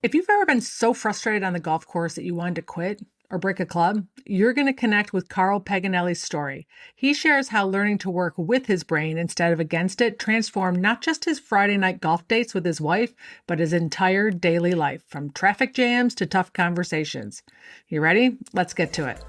If you've ever been so frustrated on the golf course that you wanted to quit or break a club, you're going to connect with Karl Pelli's story. He shares how learning to work with his brain instead of against it transformed not just his Friday night golf dates with his wife, but his entire daily life, from traffic jams to tough conversations. You ready? Let's get to it.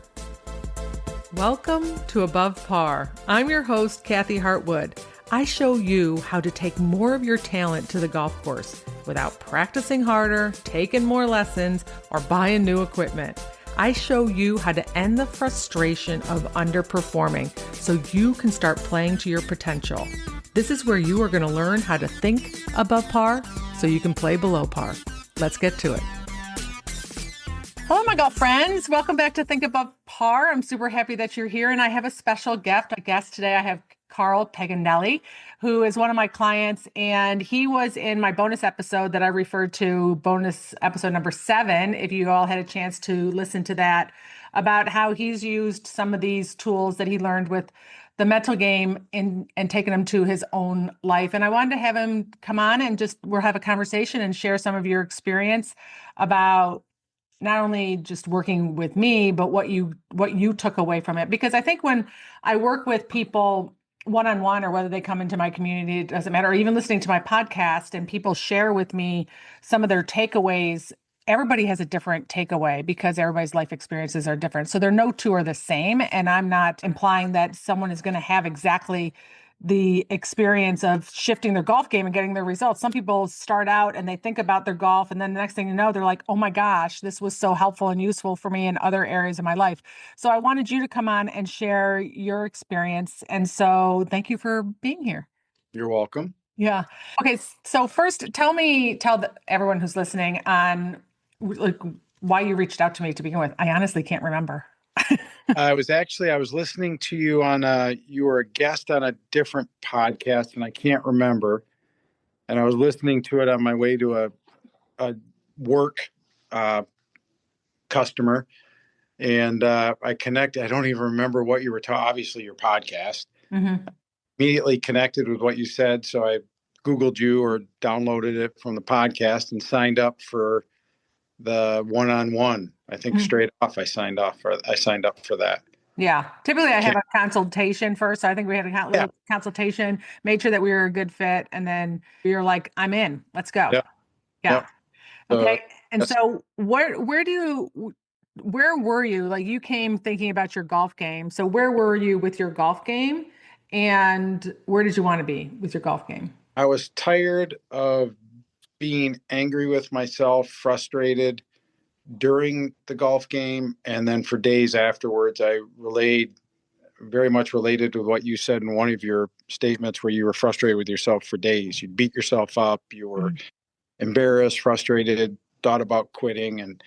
Welcome to Above Par. I'm your host, Kathy Hartwood. I show you how to take more of your talent to the golf course without practicing harder, taking more lessons, or buying new equipment. I show you how to end the frustration of underperforming so you can start playing to your potential. This is where you are going to learn how to think above par so you can play below par. Let's get to it. Hello, my golf friends. Welcome back to Think Above Par. I'm super happy that you're here, and I have a special guest today. I have Karl Pelli, who is one of my clients, and he was in my bonus episode that I referred to, bonus episode number 7, if you all had a chance to listen to that, about how he's used some of these tools that he learned with the mental game and taken them to his own life. And I wanted to have him come on and we'll have a conversation and share some of your experience about not only just working with me, but what you took away from it. Because I think when I work with people one-on-one, or whether they come into my community, it doesn't matter, or even listening to my podcast and people share with me some of their takeaways, everybody has a different takeaway because everybody's life experiences are different. So they're no two are the same. And I'm not implying that someone is going to have exactly the experience of shifting their golf game and getting their results. Some people start out and they think about their golf, and then the next thing you know, they're like, oh my gosh, this was so helpful and useful for me in other areas of my life. So I wanted you to come on and share your experience. And so thank you for being here. You're welcome. Yeah. Okay. So first, tell everyone who's listening on why you reached out to me to begin with. I honestly can't remember. I was listening to you on you were a guest on a different podcast, and I can't remember. And I was listening to it on my way to a work customer, and I connected. I don't even remember what you were talking. Obviously, your podcast. Mm-hmm. Immediately connected with what you said, so I Googled you or downloaded it from the podcast and signed up for the one-on-one. I think straight off, I signed up for that. Yeah. Typically I have a consultation first. So I think we had a little consultation, made sure that we were a good fit. And then you're like, I'm in, let's go. Yeah. Okay. And so where were you? Like, you came thinking about your golf game. So where were you with your golf game, and where did you want to be with your golf game? I was tired of being angry with myself, frustrated during the golf game, and then for days afterwards. I very much related to what you said in one of your statements, where you were frustrated with yourself for days. You'd beat yourself up. You were embarrassed, frustrated, thought about quitting, and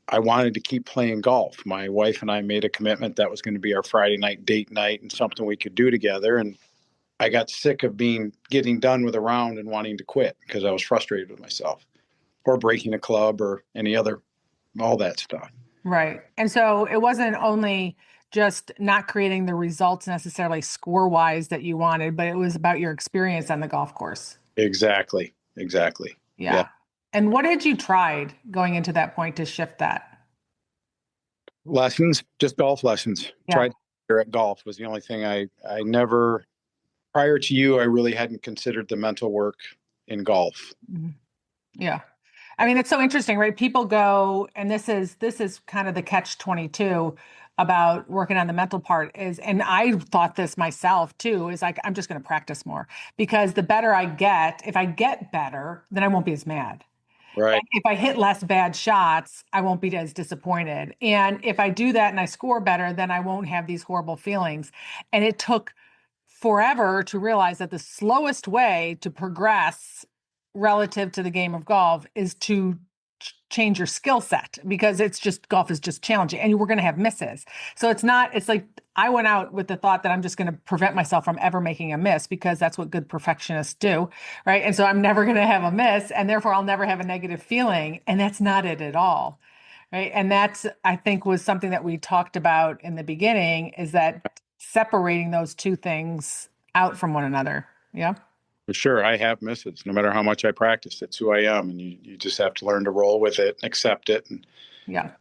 I wanted to keep playing golf. My wife and I made a commitment that was going to be our Friday night date night and something we could do together. And I got sick of getting done with a round and wanting to quit because I was frustrated with myself, or breaking a club, or all that stuff. Right. And so it wasn't only just not creating the results necessarily score-wise that you wanted, but it was about your experience on the golf course. Exactly. Yeah. And what had you tried going into that point to shift that? Lessons, just golf lessons. Yeah. Tried at golf was the only thing I never, prior to you, I really hadn't considered the mental work in golf. Mm-hmm. Yeah. I mean, it's so interesting, right? People go, and this is kind of the catch-22 about working on the mental part and I thought this myself too, is like, I'm just going to practice more, because the better I get, if I get better, then I won't be as mad. Right. And if I hit less bad shots, I won't be as disappointed. And if I do that and I score better, then I won't have these horrible feelings. And it took forever to realize that the slowest way to progress relative to the game of golf is to change your skill set, because golf is just challenging, and we're going to have misses. So it's like I went out with the thought that I'm just going to prevent myself from ever making a miss, because that's what good perfectionists do. Right. And so I'm never going to have a miss, and therefore I'll never have a negative feeling. And that's not it at all. Right. And that's, I think, was something that we talked about in the beginning, is that separating those two things out from one another. Yeah. For sure, I have misses. No matter how much I practice, it's who I am, and you just have to learn to roll with it, accept it, and Yeah.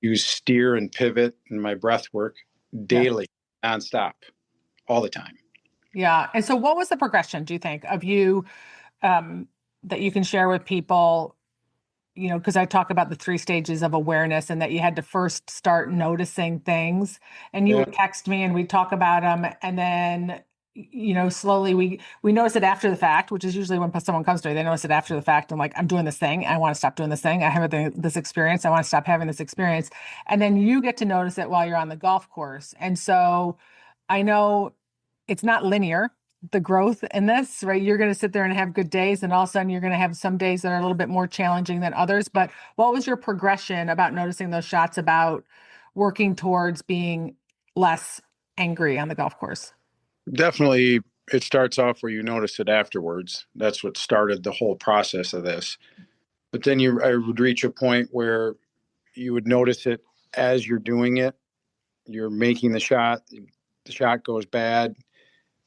use steer and pivot in my breath work Yeah. daily, nonstop, all the time. Yeah. And so what was the progression, do you think, of you um, that you can share with people? Because I talk about the 3 stages of awareness and that you had to first start noticing things, and you Yeah, would text me and we'd talk about them. And then, slowly we notice it after the fact, which is usually when someone comes to me, they notice it after the fact. I'm like, I'm doing this thing. I want to stop doing this thing. I have this experience. I want to stop having this experience. And then you get to notice it while you're on the golf course. And so I know it's not linear, the growth in this, right? You're going to sit there and have good days, and all of a sudden you're going to have some days that are a little bit more challenging than others. But what was your progression about noticing those shots, about working towards being less angry on the golf course? definitely. It starts off where you notice it afterwards. That's what started the whole process of this. But then I would reach a point where you would notice it as you're doing it. You're making the shot goes bad,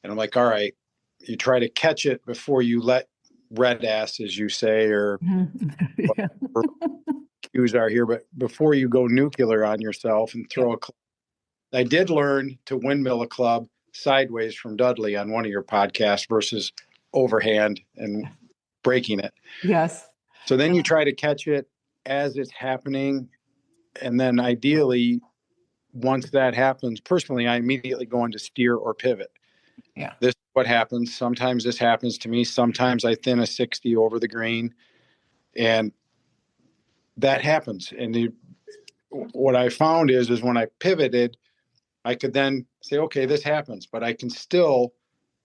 and I'm like, all right. You try to catch it before you let red ass, as you say, or Yeah. whatever cues are here. But before you go nuclear on yourself and Yeah. throw a club, I did learn to windmill a club sideways from Dudley on one of your podcasts versus overhand and breaking it. Yes. So then you try to catch it as it's happening. And then ideally, once that happens, personally, I immediately go into steer or pivot. Yeah. This is what happens. Sometimes this happens to me. Sometimes I thin a 60 over the green, and that happens. And what I found is when I pivoted, I could then say, okay, this happens, but I can still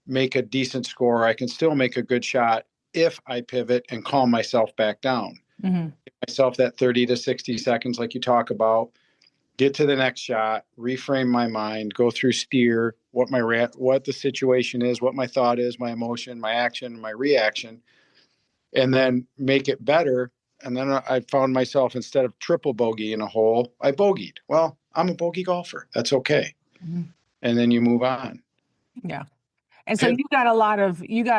make a decent score. I can still make a good shot if I pivot and calm myself back down. Mm-hmm. Give myself that 30 to 60 seconds, like you talk about, get to the next shot, reframe my mind, go through steer, what the situation is, what my thought is, my emotion, my action, my reaction, and then make it better. And then I found myself, instead of triple bogey in a hole, I bogeyed. Well, I'm a bogey golfer. That's okay. Mm-hmm. And then you move on. Yeah. And so Pivot, you got a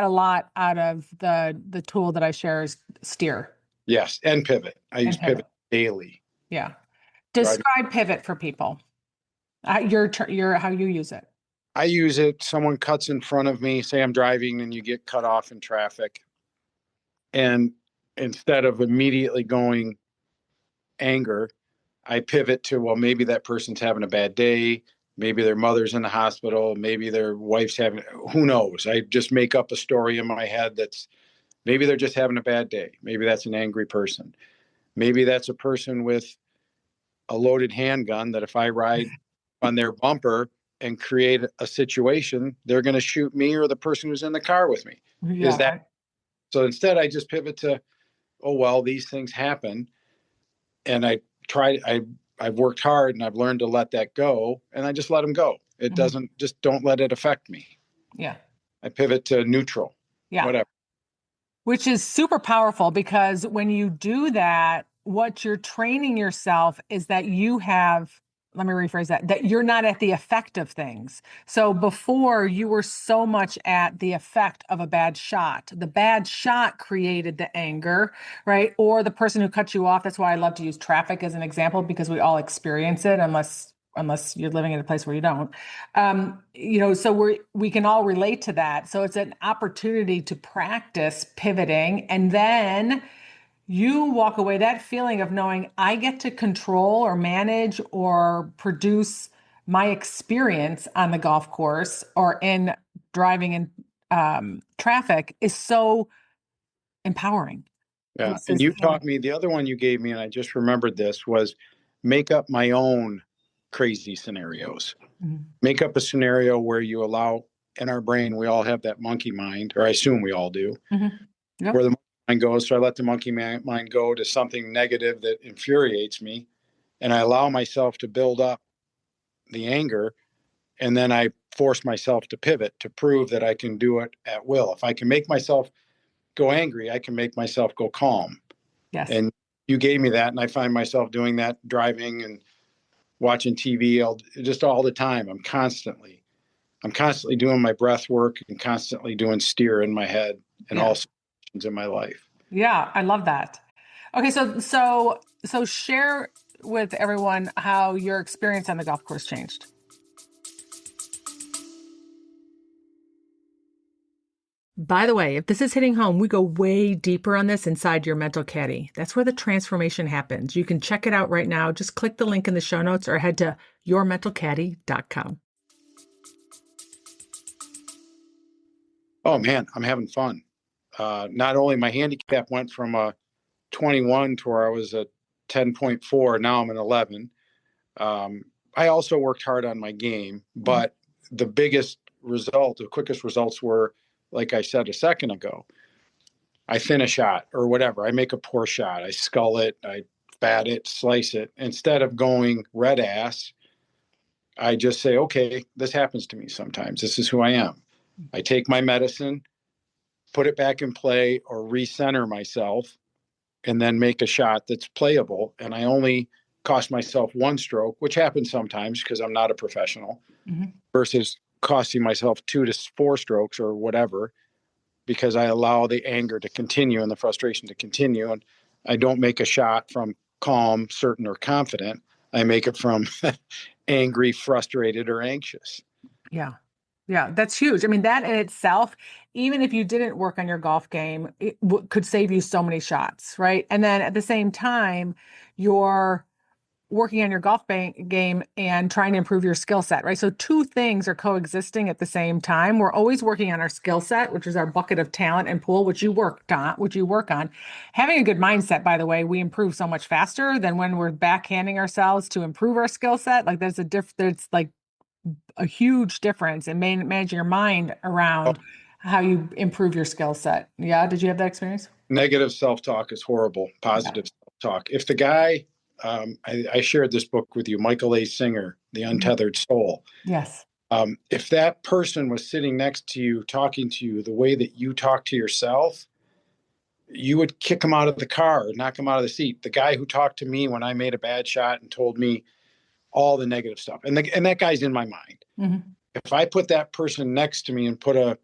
lot out of the tool that I share is steer yes, and pivot. I use and pivot. pivot daily. Yeah. Driving. Describe pivot for people. Your how you use it. I use it. Someone cuts in front of me. Say I'm driving and you get cut off in traffic. And instead of immediately going anger, I pivot to, well, maybe that person's having a bad day. Maybe their mother's in the hospital. Maybe their wife's having, who knows? I just make up a story in my head that's maybe they're just having a bad day. Maybe that's an angry person. Maybe that's a person with a loaded handgun that if I ride on their bumper and create a situation, they're going to shoot me or the person who's in the car with me. Is Yeah. that so? Instead, I just pivot to, oh, well, these things happen. And I've worked hard and I've learned to let that go, and I just let them go. It Mhm. doesn't, just don't let it affect me. Yeah. I pivot to neutral, Yeah. whatever. Which is super powerful, because when you do that, what you're training yourself is that let me rephrase that you're not at the effect of things. So before, you were so much at the effect of a bad shot. The bad shot created the anger, right? Or the person who cut you off. That's why I love to use traffic as an example, because we all experience it, unless you're living in a place where you don't. So we can all relate to that. So it's an opportunity to practice pivoting, and then you walk away that feeling of knowing I get to control or manage or produce my experience on the golf course or in driving in traffic is so empowering. Yeah. And Versus you feeling. taught me, the other one you gave me, and I just remembered this, was make up my own crazy scenarios. Mhm. Make up a scenario where you allow, in our brain, we all have that monkey mind, or I assume we all do, Mhm. Yep. where the monkey mind goes. So I let the monkey mind go to something negative that infuriates me, and I allow myself to build up the anger, and then I force myself to pivot to prove that I can do it at will. If I can make myself go angry, I can make myself go calm. Yes. And you gave me that, and I find myself doing that driving and watching TV just all the time. I'm constantly I'm constantly doing my breath work and constantly doing steer in my head and Yeah. all situations in my life. Yeah, I love that. Okay, so share with everyone how your experience on the golf course changed. By the way, if this is hitting home, we go way deeper on this inside your mental caddy. That's where the transformation happens. You can check it out right now. Just click the link in the show notes or head to yourmentalcaddy.com. Oh man, I'm having fun. Not only my handicap went from a 21 to where I was at 10.4. Now I'm an 11. I also worked hard on my game, but the quickest results were, like I said a second ago, I thin a shot or whatever. I make a poor shot. I skull it, I bat it, slice it. Instead of going red ass, I just say, okay, this happens to me sometimes. This is who I am. I take my medicine, put it back in play, or recenter myself, and then make a shot that's playable. And I only cost myself one stroke, which happens sometimes because I'm not a professional, versus costing myself 2 to 4 strokes or whatever, because I allow the anger to continue and the frustration to continue. And I don't make a shot from calm, certain, or confident. I make it from angry, frustrated, or anxious. Yeah. Yeah, that's huge. I mean, that in itself, even if you didn't work on your golf game, it could save you so many shots, right? And then at the same time, you're working on your game and trying to improve your skill set, right? So two things are coexisting at the same time. We're always working on our skill set, which is our bucket of talent and pool, which you work on. Having a good mindset, by the way, we improve so much faster than when we're backhanding ourselves to improve our skill set. Like there's like a huge difference in managing your mind Oh, around how you improve your skill set. Yeah. Did you have that experience? negative self-talk is horrible. Yeah. Positive self-talk. If the guy, I shared this book with you, Michael A. Singer, The Untethered Soul. Yes. If that person was sitting next to you, talking to you the way that you talk to yourself, you would kick him out of the car, knock him out of the seat. The guy who talked to me when I made a bad shot and told me all the negative stuff, and that guy's in my mind. Mm-hmm. If I put that person next to me and put a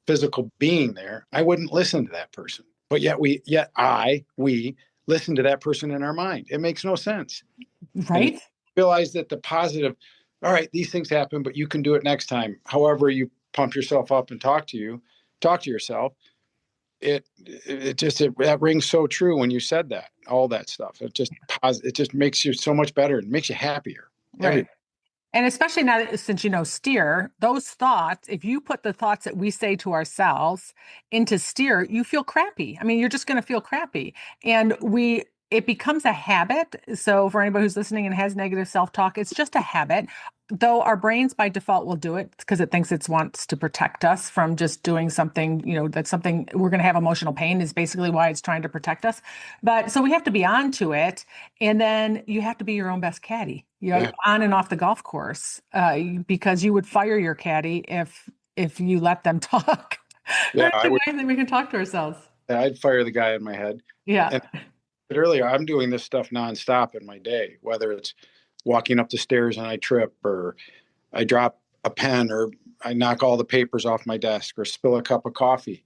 physical being there, I wouldn't listen to that person. But we listen to that person in our mind. It makes no sense. And Right. realize that the positive, all right, these things happen, but you can do it next time. However, you pump yourself up and talk to yourself. That rings so true when you said that, all that stuff. It just makes you so much better. It makes you happier. Right. And especially now that since you know steer, those thoughts, if you put the thoughts that we say to ourselves into steer, you feel crappy. I mean, you're just going to feel crappy. And it becomes a habit. So for anybody who's listening and has negative self-talk, it's just a habit. Though our brains by default will do it because it thinks it wants to protect us from just doing something, that's something we're going to have emotional pain is basically why it's trying to protect us. But so we have to be on to it. And then you have to be your own best caddy, Yeah. on and off the golf course, because you would fire your caddy if you let them talk. Yeah, Right? I The would. way that we can talk to ourselves. I'd fire the guy in my head. Yeah. And earlier, I'm doing this stuff nonstop in my day, whether it's walking up the stairs and I trip, or I drop a pen, or I knock all the papers off my desk, or spill a cup of coffee.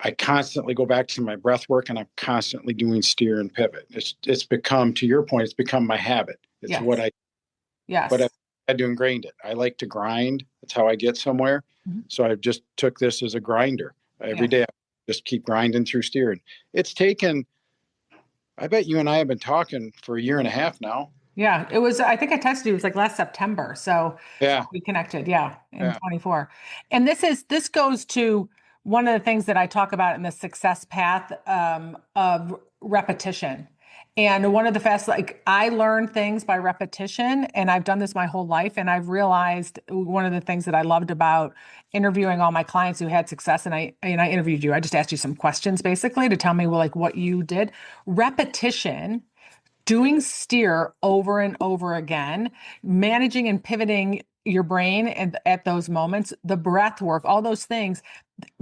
I constantly go back to my breath work, and I'm constantly doing steer and pivot. It's become, to your point, it's become my habit. It's Yes. what I but Yes. I had to ingrain it. I like to grind. That's how I get somewhere. Mhm. So I just took this as a grinder. Every Yes. day I just keep grinding through steering. It's taken, I bet you and I have been talking for a year and a half now. Yeah, I think I texted you, it was like last September. So Yeah. we connected, yeah, in Yeah. 24. And this goes to one of the things that I talk about in the success path, of repetition. And one of the like I learn things by repetition, and I've done this my whole life. And I've realized one of the things that I loved about interviewing all my clients who had success, and I interviewed you. I just asked you some questions basically to tell me, well, like what you did. Repetition, doing steer over and over again, managing and pivoting your brain and at those moments, the breath work, all those things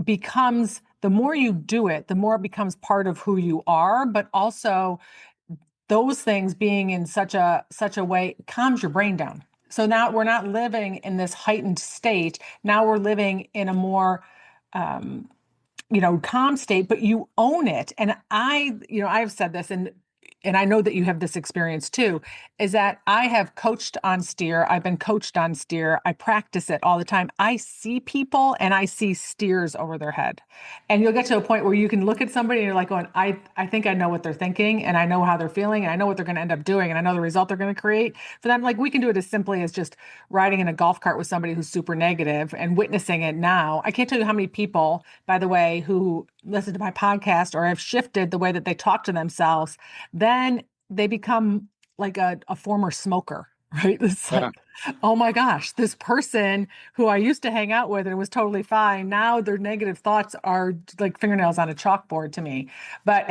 becomes, the more you do it, the more it becomes part of who you are, but also those things being in such a way calms your brain down. So now we're not living in this heightened state. Now we're living in a more um, calm state, but you own it. And I've said this, and I know that you have this experience too, is that I have coached on steer. I've been coached on steer. I practice it all the time. I see people and I see steers over their head. And you'll get to a point where you can look at somebody and you're like going, I think I know what they're thinking and I know how they're feeling and I know what they're going to end up doing and I know the result they're going to create for them. Like we can do it as simply as just riding in a golf cart with somebody who's super negative and witnessing it now. I can't tell you how many people, by the way, who listen to my podcast or have shifted the way that they talk to themselves, then they become like a former smoker, right? It's Yeah. like, oh my gosh, this person who I used to hang out with and it was totally fine. Now their negative thoughts are like fingernails on a chalkboard to me. But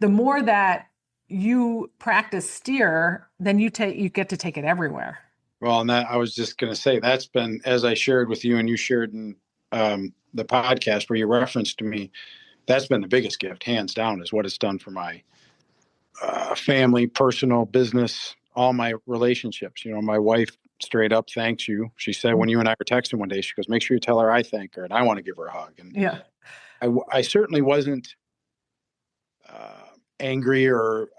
the more that you practice steer, then you get to take it everywhere. Well, and that I was just going to say that's been, as I shared with you and you shared in the podcast where you referenced to me, that's been the biggest gift, hands down, is what it's done for my family, personal, business, all my relationships. My wife straight up thanks you. She said when you and I were texting one day, she goes, "Make sure you tell her I thank her, and I want to give her a hug." And Yeah. I certainly wasn't angry or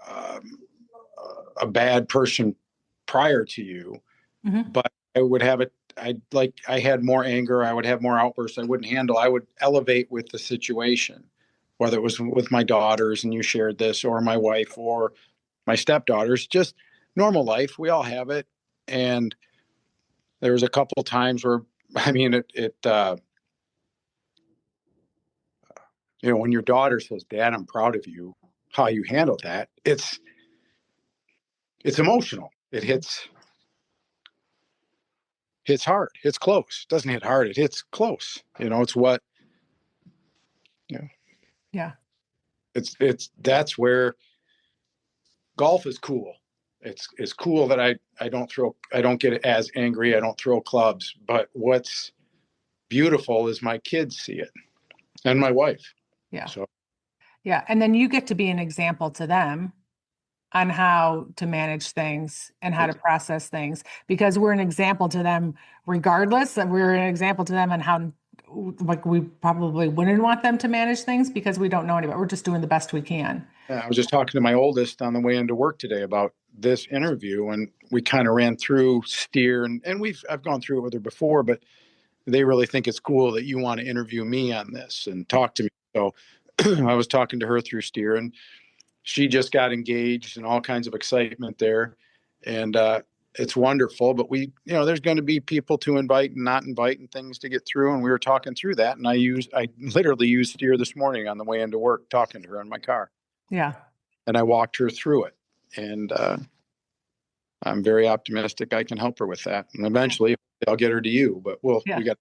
a bad person prior to you, Mm-hmm. but I would have it. I had more anger. I would have more outbursts I wouldn't handle. I would elevate with the situation, whether it was with my daughters and you shared this, or my wife, or my stepdaughters, just normal life. We all have it. And there was a couple of times where, I mean, when your daughter says, "Dad, I'm proud of you," how you handle that, it's emotional. It hits hard. It's close. It doesn't hit hard. It hits close. It's what, you know, Yeah. that's where golf is cool. It's cool that I don't get as angry. I don't throw clubs, but what's beautiful is my kids see it and my wife. Yeah. So Yeah. And then you get to be an example to them on how to manage things and how to process things because we're an example to them regardless. And we're an example to them on how, like, we probably wouldn't want them to manage things because we don't know any better. We're just doing the best we can. I was just talking to my oldest on the way into work today about this interview, and we kind of ran through steer, and I've gone through it with her before, but they really think it's cool that you want to interview me on this and talk to me. So I was talking to her through steer, and she just got engaged and all kinds of excitement there. And it's wonderful, but there's going to be people to invite and not invite and things to get through. And we were talking through that. And I literally used steer this morning on the way into work, talking to her in my car. Yeah. And I walked her through it. And I'm very optimistic I can help her with that. And eventually I'll get her to you, but Yeah. we got.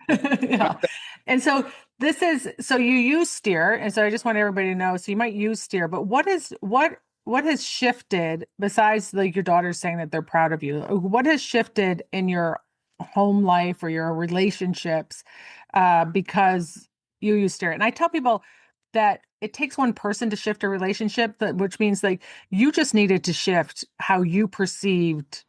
Yeah. And so you use steer. And so I just want everybody to know, so you might use steer, but what has shifted besides like your daughters saying that they're proud of you? What has shifted in your home life or your relationships because you use steer? And I tell people that it takes one person to shift a relationship, which means like you just needed to shift how you perceived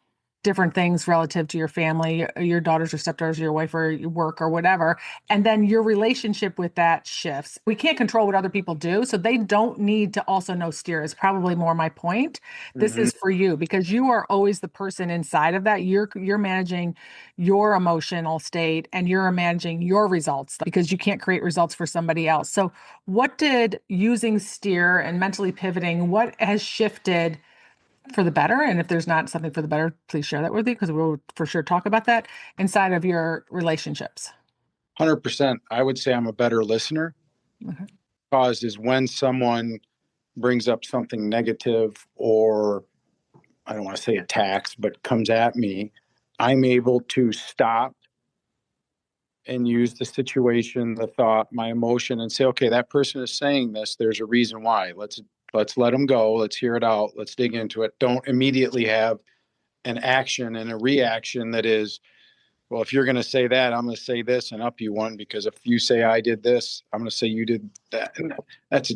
different things relative to your family, your daughters or stepdaughters, your wife or your work or whatever. And then your relationship with that shifts. We can't control what other people do. So they don't need to also know steer is probably more my point. This Mhm. is for you because you are always the person inside of that. You're managing your emotional state and you're managing your results because you can't create results for somebody else. So what did using steer and mentally pivoting, what has shifted for the better? And if there's not something for the better, please share that with me because we'll for sure talk about that inside of your relationships. 100%. I would say I'm a better listener. Okay. Cause is when someone brings up something negative, or I don't want to say attacks, but comes at me, I'm able to stop and use the situation, the thought, my emotion, and say, okay, that person is saying this. There's a reason why. Let's let them go. Let's hear it out. Let's dig into it. Don't immediately have an action and a reaction that is, well, if you're going to say that, I'm going to say this and up you one, because if you say I did this, I'm going to say you did that. And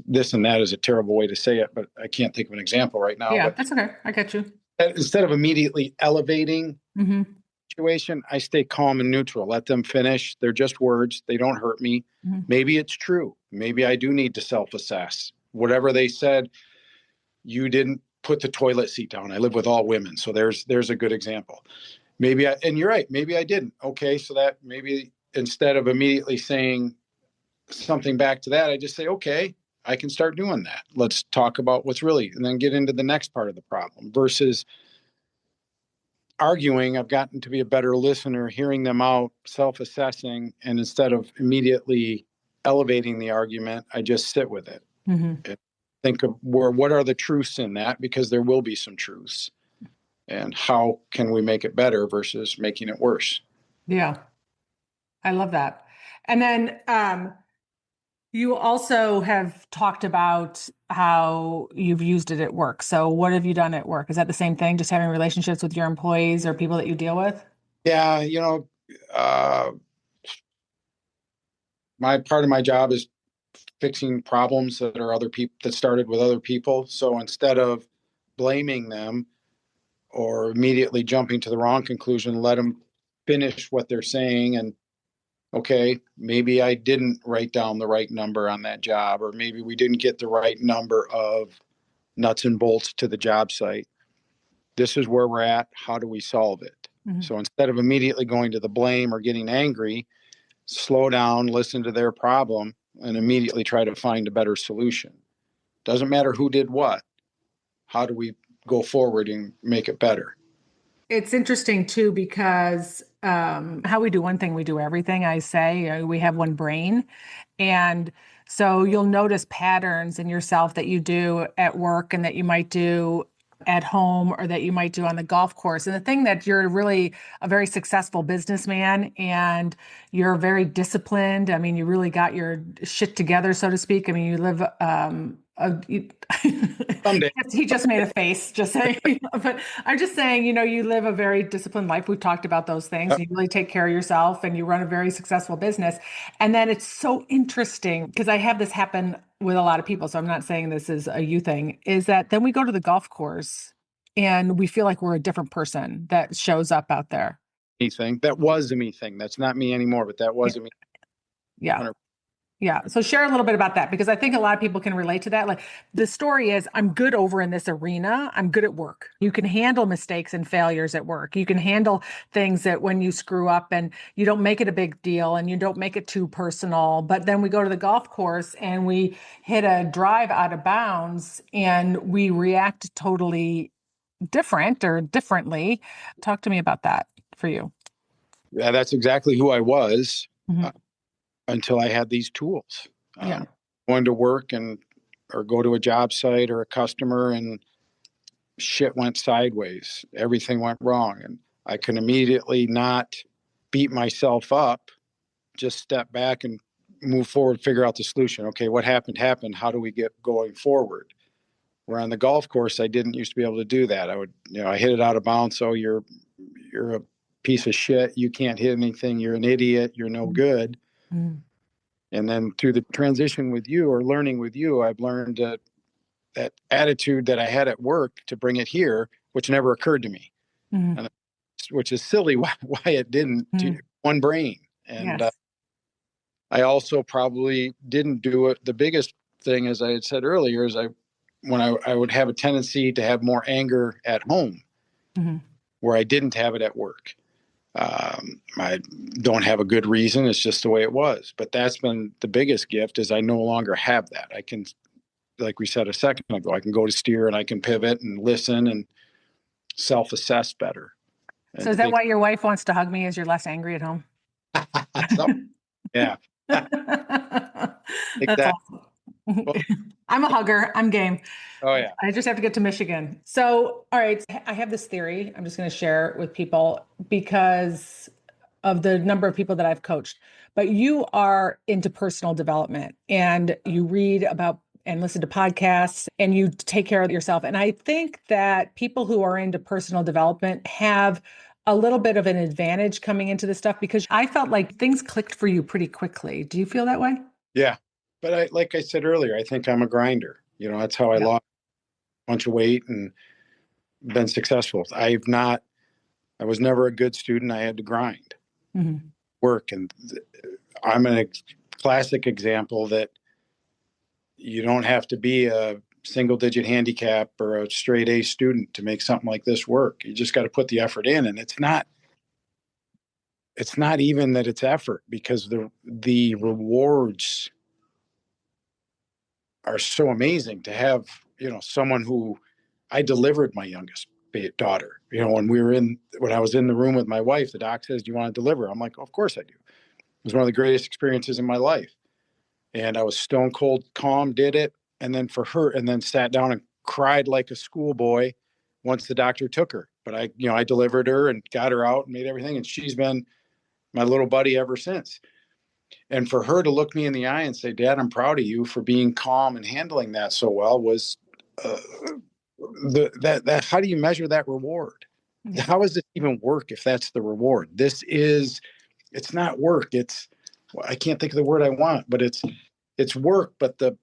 this and that is a terrible way to say it, but I can't think of an example right now. Yeah, But that's okay. I get you. instead of immediately elevating Mm-hmm. situation, I stay calm and neutral. Let them finish. They're just words. They don't hurt me. Mm-hmm. Maybe it's true. Maybe I do need to self-assess. Whatever they said, you didn't put the toilet seat down. I live with all women, so there's a good example. Maybe and you're right, maybe I didn't. Okay, so that maybe instead of immediately saying something back to that, I just say, okay, I can start doing that. Let's talk about what's really, and then get into the next part of the problem versus arguing. I've gotten to be a better listener, hearing them out, self-assessing, and instead of immediately elevating the argument, I just sit with it. Mm-hmm. And think of what are the truths in that, because there will be some truths, and how can we make it better versus making it worse. Yeah, I love that. And then you also have talked about how you've used it at work. So what have you done at work? Is that the same thing, just having relationships with your employees or people that you deal with? Yeah, uh, my part of my job is fixing problems that are other people that started with other people. So instead of blaming them or immediately jumping to the wrong conclusion, let them finish what they're saying. And okay, maybe I didn't write down the right number on that job, or maybe we didn't get the right number of nuts and bolts to the job site. This is where we're at. How do we solve it? Mm-hmm. So instead of immediately going to the blame or getting angry, slow down, listen to their problem, and immediately try to find a better solution. Doesn't matter who did what. How do we go forward and make it better? It's interesting too, because how we do one thing, we do everything. I say we have one brain. And so you'll notice patterns in yourself that you do at work and that you might do at home or that you might do on the golf course. And the thing that you're really a very successful businessman and you're very disciplined. I mean, you really got your shit together, so to speak. I mean, you live you, Someday. he just made a face, just saying. But I'm just saying, you live a very disciplined life. We've talked about those things. You really take care of yourself and you run a very successful business. And then it's so interesting because I have this happen with a lot of people. So I'm not saying this is a you thing, is that then we go to the golf course and we feel like we're a different person that shows up out there. Me thing. That was a me thing. That's not me anymore, but that was a me. Yeah. 100%. Yeah. So share a little bit about that because I think a lot of people can relate to that. Like the story is, I'm good over in this arena. I'm good at work. You can handle mistakes and failures at work. You can handle things that when you screw up and you don't make it a big deal and you don't make it too personal. But then we go to the golf course and we hit a drive out of bounds and we react totally different or differently. Talk to me about that for you. Yeah, that's exactly who I was. Mm-hmm. Until I had these tools. Yeah. Going to work or go to a job site or a customer and shit went sideways. Everything went wrong. And I can immediately not beat myself up, just step back and move forward, figure out the solution. Okay, what happened happened. How do we get going forward? Where on the golf course, I didn't used to be able to do that. I hit it out of bounds. So you're a piece of shit. You can't hit anything. You're an idiot. You're no good. Mm-hmm. And then through the transition with you or learning with you, I've learned that attitude that I had at work to bring it here, which never occurred to me, Mm-hmm. and which is silly why it didn't. Mm-hmm. One brain. And Yes. I also probably didn't do it. The biggest thing, as I had said earlier, is I would have a tendency to have more anger at home, Mm-hmm. where I didn't have it at work. I don't have a good reason. It's just the way it was. But that's been the biggest gift is I no longer have that. I can, like we said a second ago, I can go to STEAR and I can pivot and listen and self-assess better. So And is that why your wife wants to hug me as you're less angry at home? so, yeah, That's exactly. awesome. Well, I'm a hugger. I'm game. oh yeah. I just have to get to Michigan. So, all right, I have this theory. I'm just going to share it with people because of the number of people that I've coached. But you are into personal development and you read about and listen to podcasts and you take care of yourself. And I think that people who are into personal development have a little bit of an advantage coming into this stuff because I felt like things clicked for you pretty quickly. Do you feel that way? Yeah. But like I said earlier, I think I'm a grinder. That's how I Yeah. lost a bunch of weight and been successful. I was never a good student. I had to grind, work. And I'm a classic example that you don't have to be a single digit handicap or a straight A student to make something like this work. You just got to put the effort in. And it's not even that it's effort, because the rewards are so amazing. To have, someone who I delivered my youngest daughter, when I was in the room with my wife, the doc says, "Do you want to deliver?" I'm like, "Of course I do." It was one of the greatest experiences in my life. And I was stone cold calm, did it. And then for her, and then sat down and cried like a schoolboy once the doctor took her. But I delivered her and got her out and made everything. And she's been my little buddy ever since. And for her to look me in the eye and say, "Dad, I'm proud of you for being calm and handling that so well," was uh, how do you measure that reward? Yeah. How does it even work if that's the reward? It's not work. I can't think of the word I want, but it's work, but the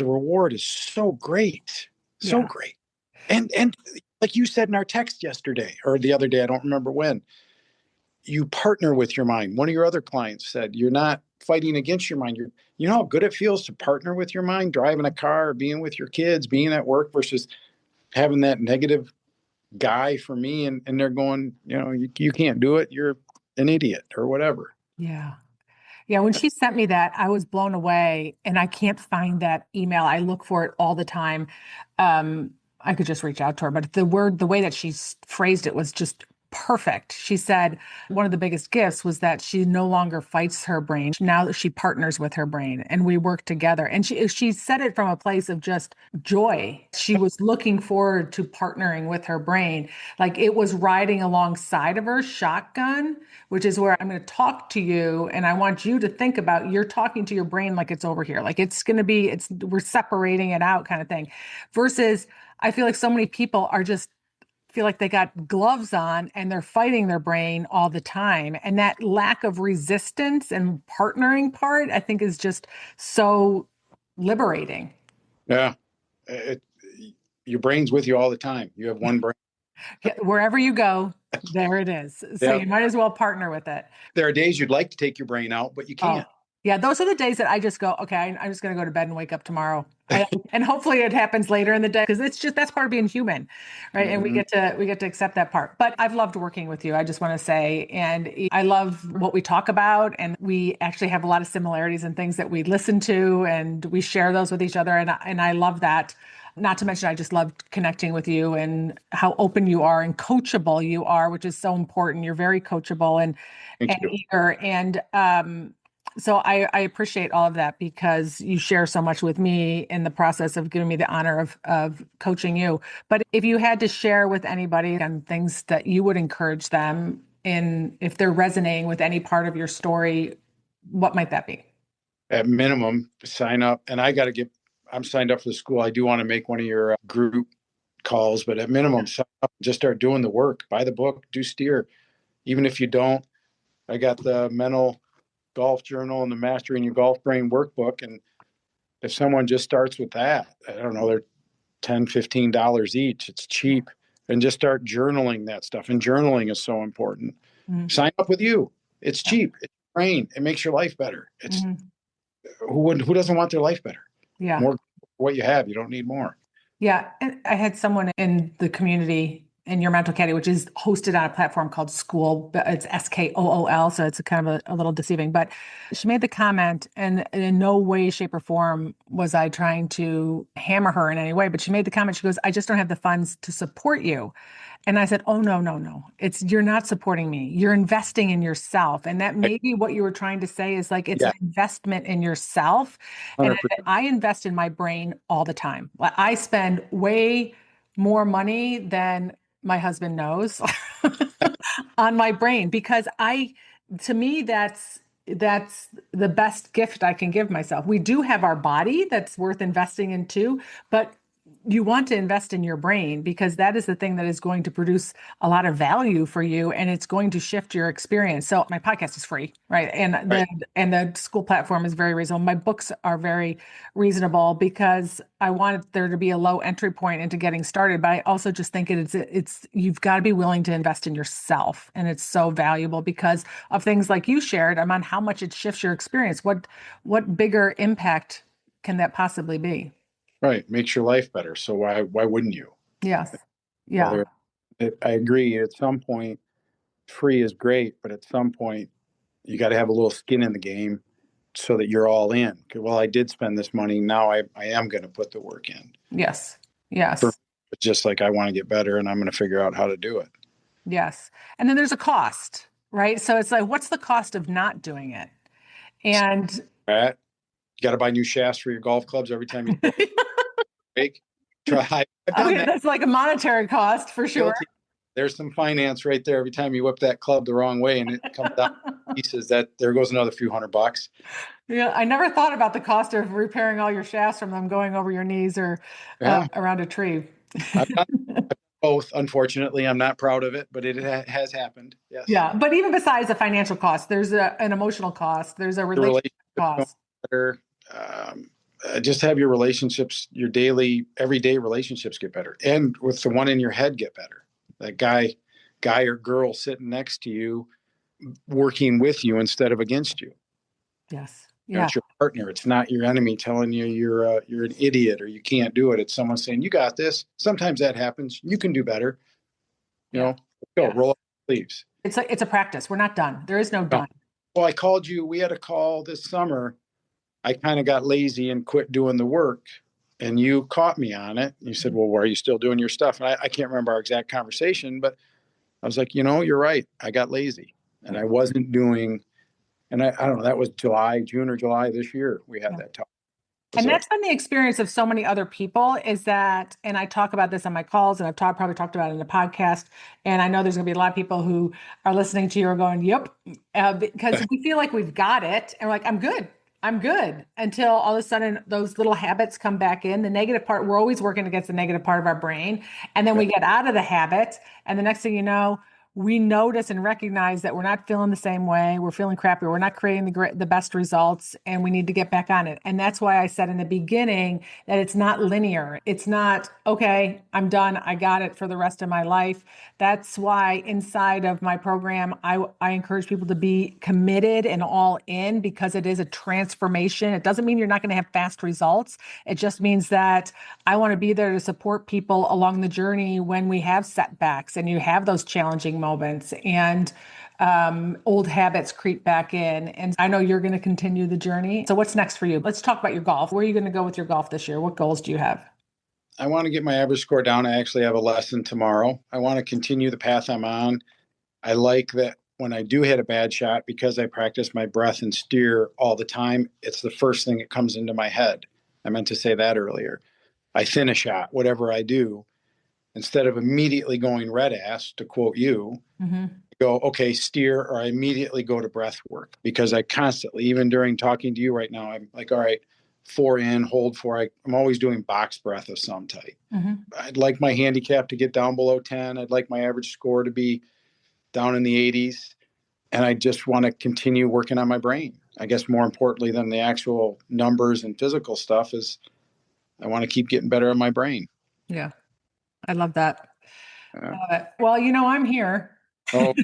reward is so great. So great. And like you said in our text yesterday or the other day, I don't remember when, you partner with your mind. One of your other clients said, you're not fighting against your mind. You know how good it feels to partner with your mind, driving a car, being with your kids, being at work, versus having that negative guy for me. And they're going, you can't do it. You're an idiot or whatever. Yeah. Yeah, when she sent me that, I was blown away, and I can't find that email. I look for it all the time. I could just reach out to her, but the way that she phrased it was just perfect. She said one of the biggest gifts was that she no longer fights her brain. Now that she partners with her brain and we work together. And she said it from a place of just joy. She was looking forward to partnering with her brain. Like it was riding alongside of her shotgun, which is where I'm going to talk to you. And I want you to think about, you're talking to your brain like it's over here. Like we're separating it out kind of thing. Versus I feel like so many people feel like they got gloves on and they're fighting their brain all the time. And that lack of resistance and partnering part, I think, is just so liberating. Yeah. Your brain's with you all the time. You have one brain. Yeah, wherever you go, there it is. So you might as well partner with it. There are days you'd like to take your brain out, but you can't. Yeah, those are the days that I just go, okay, I'm just going to go to bed and wake up tomorrow. And hopefully it happens later in the day, because that's part of being human, right? And we get to accept that part. But I've loved working with you, I just want to say. And I love what we talk about. And we actually have a lot of similarities in things that we listen to, and we share those with each other. And I love that. Not to mention, I just loved connecting with you and how open you are and coachable you are, which is so important. You're very coachable and eager. And so I appreciate all of that, because you share so much with me in the process of giving me the honor of coaching you. But if you had to share with anybody and things that you would encourage them in, if they're resonating with any part of your story, what might that be? At minimum, sign up. And I'm signed up for the school. I do want to make one of your group calls, but at minimum, sign up, just start doing the work. Buy the book, do STEAR. Even if you don't, I got the mental golf journal and the Mastering Your Golf Brain workbook. And if someone just starts with that, I don't know, they're $10-15 each. It's cheap. And just start journaling that stuff. And journaling is so important. Mm-hmm. Sign up with you. It's cheap. It's brain. It makes your life better. It's who doesn't want their life better? Yeah. More what you have. You don't need more. Yeah. And I had someone in the community in Your Mental Caddy, which is hosted on a platform called School. It's SKOOL. So it's kind of a little deceiving, but she made the comment, and in no way, shape, or form was I trying to hammer her in any way, but she made the comment, she goes, "I just don't have the funds to support you." And I said, "Oh, no. You're not supporting me. You're investing in yourself." And that may be what you were trying to say, is like, it's an investment in yourself. 100%. And I invest in my brain all the time. I spend way more money than my husband knows on my brain, because to me, that's the best gift I can give myself. We do have our body that's worth investing in too, but you want to invest in your brain because that is the thing that is going to produce a lot of value for you and it's going to shift your experience. So my podcast is free, right? Right. And the school platform is very reasonable. My books are very reasonable because I want there to be a low entry point into getting started. But I also just think it's you've got to be willing to invest in yourself. And it's so valuable because of things like you shared, on how much it shifts your experience. What bigger impact can that possibly be? Right. Makes your life better. So why wouldn't you? Yes. Yeah. Whether I agree at some point free is great, but at some point you got to have a little skin in the game so that you're all in. Well, I did spend this money. Now I am going to put the work in. Yes. For Yes. just like I want to get better and I'm going to figure out how to do it. Yes. And then there's a cost, right? So it's like, what's the cost of not doing it? And Right. You got to buy new shafts for your golf clubs every time you break. Try. I've done that. that's like a monetary cost for sure. Guilty. There's some finance right there. Every time you whip that club the wrong way and it comes down to pieces, that there goes another few $100. Yeah, I never thought about the cost of repairing all your shafts from them going over your knees or Yeah. around a tree. I've done both. Unfortunately, I'm not proud of it, but it has happened. Yes. Yeah, but even besides the financial cost, there's an emotional cost. There's a The relationship relationship cost. better. Just have your relationships, your daily, everyday relationships get better, and with the one in your head get better. That guy or girl sitting next to you, working with you instead of against you. Yes. You know, Yeah. it's your partner. It's not your enemy telling you you're an idiot or you can't do it. It's someone saying you got this. Sometimes that happens. You can do better. You know, go roll up your sleeves. It's a practice. We're not done. There is no done. Well, I called you. We had a call this summer. I kind of got lazy and quit doing the work. And you caught me on it. You said, well, why are you still doing your stuff? And I can't remember our exact conversation, but I was like, you're right. I got lazy and I wasn't doing, and I don't know, that was June or July this year. We had that talk. And that's been the experience of so many other people is that, and I talk about this on my calls and I've probably talked about it in the podcast. And I know there's going to be a lot of people who are listening to you are going, yep, because we feel like we've got it. And we're like, I'm good. Until all of a sudden those little habits come back in. The negative part, we're always working against the negative part of our brain. And then we get out of the habit. And the next thing you know, we notice and recognize that we're not feeling the same way. We're feeling crappy. We're not creating the best results, and we need to get back on it. And that's why I said in the beginning that it's not linear. It's not, okay, I'm done. I got it for the rest of my life. That's why inside of my program, I encourage people to be committed and all in because it is a transformation. It doesn't mean you're not going to have fast results. It just means that I want to be there to support people along the journey when we have setbacks and you have those challenging moments and old habits creep back in. And I know you're going to continue the journey. So what's next for you? Let's talk about your golf. Where are you going to go with your golf this year? What goals do you have? I want to get my average score down. I actually have a lesson tomorrow. I want to continue the path I'm on. I like that when I do hit a bad shot, because I practice my breath and steer all the time, it's the first thing that comes into my head. I meant to say that earlier. I thin a shot, whatever I do, instead of immediately going red ass, to quote you, go, okay, steer, or I immediately go to breath work because I constantly, even during talking to you right now, I'm like, all right, 4 in, hold 4. I'm always doing box breath of some type. I'd like my handicap to get down below 10. I'd like my average score to be down in the 80s. And I just want to continue working on my brain. I guess more importantly than the actual numbers and physical stuff is I want to keep getting better at my brain. Yeah, I love that. Well, I'm here. Oh,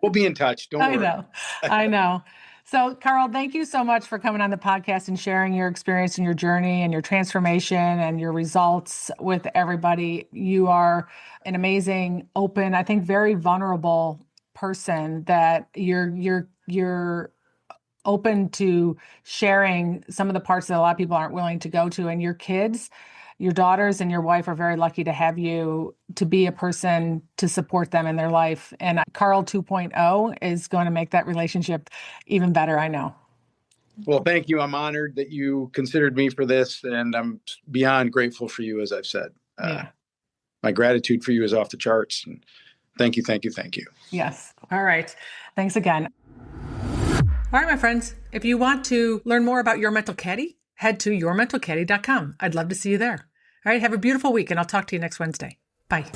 we'll be in touch. Don't worry. I know. So, Karl, thank you so much for coming on the podcast and sharing your experience and your journey and your transformation and your results with everybody. You are an amazing, open, I think very vulnerable person that you're open to sharing some of the parts that a lot of people aren't willing to go to. And your kids, your daughters and your wife are very lucky to have you to be a person to support them in their life. And Karl 2.0 is going to make that relationship even better, I know. Well, thank you. I'm honored that you considered me for this, and I'm beyond grateful for you, as I've said. My gratitude for you is off the charts. And thank you, thank you, thank you. Yes. All right. Thanks again. All right, my friends, if you want to learn more about Your Mental Caddy, head to yourmentalcaddy.com. I'd love to see you there. All right, have a beautiful week, and I'll talk to you next Wednesday. Bye.